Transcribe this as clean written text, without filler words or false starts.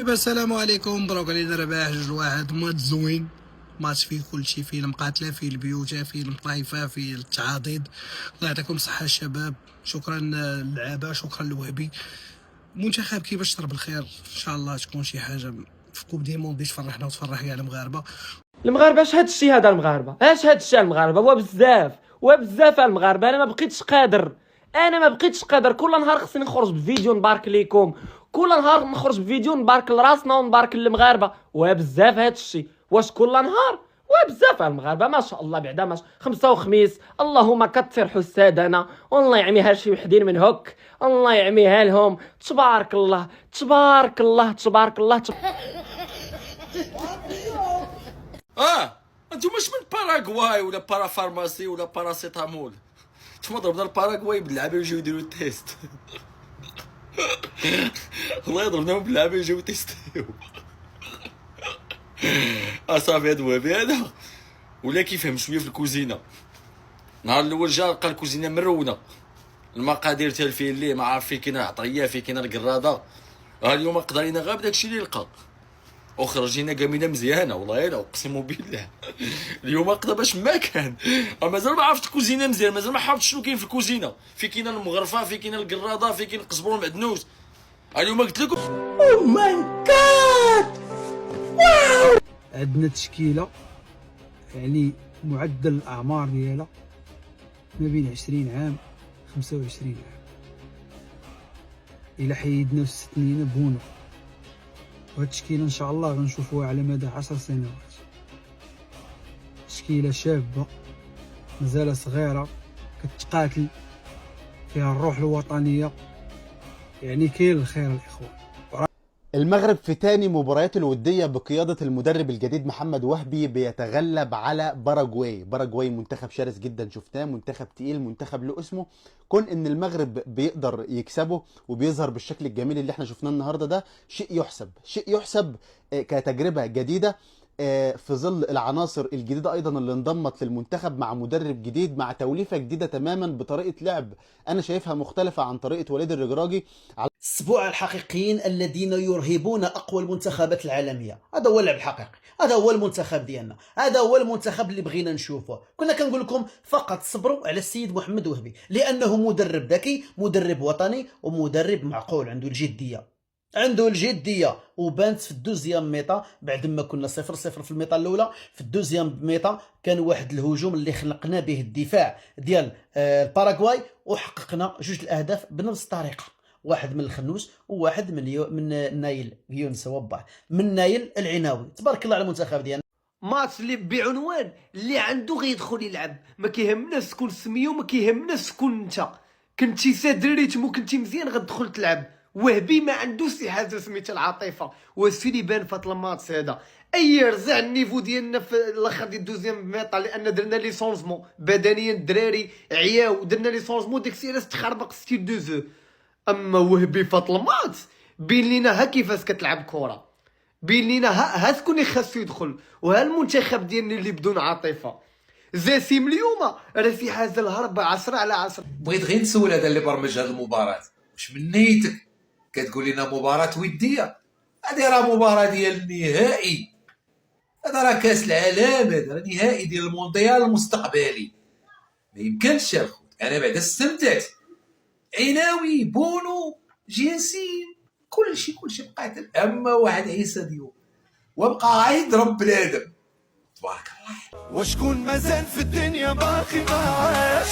السلام عليكم. مبروك علينا رباح 2-1. ماتش زوين، ماتش فيه كلشي، فيه المقاتله، فيه البيوته، فيه المطايفه، فيه التعاضيد. الله يعطيكم الصحه الشباب، شكرا للعابه، شكرا لوهبي. منتخب كيفاش شرب الخير، ان شاء الله تكون شي حاجه في كوب دي موندي تفرحنا وتفرح كاع المغاربه. اش هاد الشيء هذا المغاربه، اش هاد الشيء المغاربه، وبزاف المغاربه. انا ما بقيتش قادر كل نهار خصني نخرج بفيديو نبارك ليكم، كل نهار نخرج بفيديو نبارك لراسنا ونبارك للمغاربه. وبزاف هاد الشيء، واش كل نهار؟ وبزاف المغاربه ما شاء الله، بعدا ما خمسة وخميس. اللهم كثر حسادنا، والله يعميها شي وحدين من هك، الله يعميها لهم. تبارك الله تبارك الله تبارك الله. انتو مش من باراغواي ولا بارا فارماسي ولا باراسيتامول؟ نتوما ضربنا الباراغواي باللعابه يجيو يديروا التيست. والله ضربناهم باللعابه يجيو تيستيو. صافي هاد وهبي هذا ولا كيفهم شويه في الكوزينه. النهار الاول جا لقى الكوزينه مرونه، المقادير تال فيه اللي ما عارف فيه كاينه عطريه، فيه كاينه القراده. اليوم قدر لينا غير بداكشي اللي لقى، وخرجينا قامينا مزيانه. والله الا اقسم بالله اليوم قدا باش ما كان. مازال ما عرفت الكوزينه مزيان، مازال ما عرفت شنو كاين في الكوزينه. في كاينه المغرفه، في كاينه القراده، في كاين القزبر والمعدنوس. اليوم قلت لكم او ماي جاد. عندنا تشكيله يعني معدل الاعمار ديالها ما بين 20 عام 25 عام، الا حيدنا في الستينات بونو. وهاد التشكيله ان شاء الله غنشوفوها على مدى 10 سنوات. تشكيله شابه مازال صغيره، كتقاتل، فيها الروح الوطنيه، يعني كاين الخير الاخوان. المغرب في تاني مباريات الودية بقيادة المدرب الجديد محمد وهبي بيتغلب على باراجواي منتخب شرس جدا، شفناه منتخب تقيل، منتخب له اسمه. كون ان المغرب بيقدر يكسبه وبيظهر بالشكل الجميل اللي احنا شفناه النهارده، ده شيء يحسب كتجربة جديدة في ظل العناصر الجديدة ايضا اللي انضمت للمنتخب مع مدرب جديد، مع توليفة جديدة تماما بطريقة لعب انا شايفها مختلفة عن طريقة وليد الرجراجي. السبوع الحقيقيين الذين يرهبون اقوى المنتخبات العالميه. هذا هو اللعب الحقيقي، هذا هو المنتخب ديالنا، هذا هو المنتخب اللي بغينا نشوفه. كنا كنقول لكم فقط صبروا على السيد محمد وهبي، لانه مدرب ذكي، مدرب وطني، ومدرب معقول، عنده الجديه وبانت في الدوزيام ميطا. بعد ما كنا 0-0 في الميطا الاولى، في الدوزيام ميطا كان واحد الهجوم اللي خلقنا به الدفاع ديال الباراغواي، وحققنا جوج الاهداف بنفس الطريقه، واحد من الخنوس وواحد من نايل يونس وباه من نايل العناوي. تبارك الله على المنتخب ديالنا. ماتش اللي بعنوان اللي عنده غيدخل يلعب، ما كيهمناش شكون سميو، ما كيهمناش شكون انت كنتي سادر ريتم وكنتي مزيان غتدخل تلعب. وهبي ما عندوش شي حاجه سميتها العاطفه، والشي اللي بان في هذا الماتش هذا اي رجع النيفو ديالنا في الاخر ديال الدوزيام ميطا، لان درنا لي سونجمون بدنيا، الدراري عياو، درنا لي سونجمون داكشي علاش تخربق ستيل دو جو. اما وهبي في الماتش بين لينا ها كيفاش كتلعب كره، بين لينا ها شكون اللي خاصو يدخل، وها المنتخب ديالنا اللي بدون عاطفه. جاسم اليوم راه في حاجه الهرب 10/10. بغيت غير نسول هذا اللي برمج هذه المباراه، واش من نيتك كتقول لنا مباراه وديه؟ هذه راه مباراه ديال النهائي، هذا راه كاس العالم، هذا راه نهائي ديال المونديال المستقبلي. ما يمكنش يا الخوت، انا بعدا استمتعت. عناوي، بونو، جياسين، كلشي مقاتل، اما واحد عيسى ديوب وبقى غيضرب بنادم. تبارك الله. وشكون مازال في الدنيا باقي ما عاش؟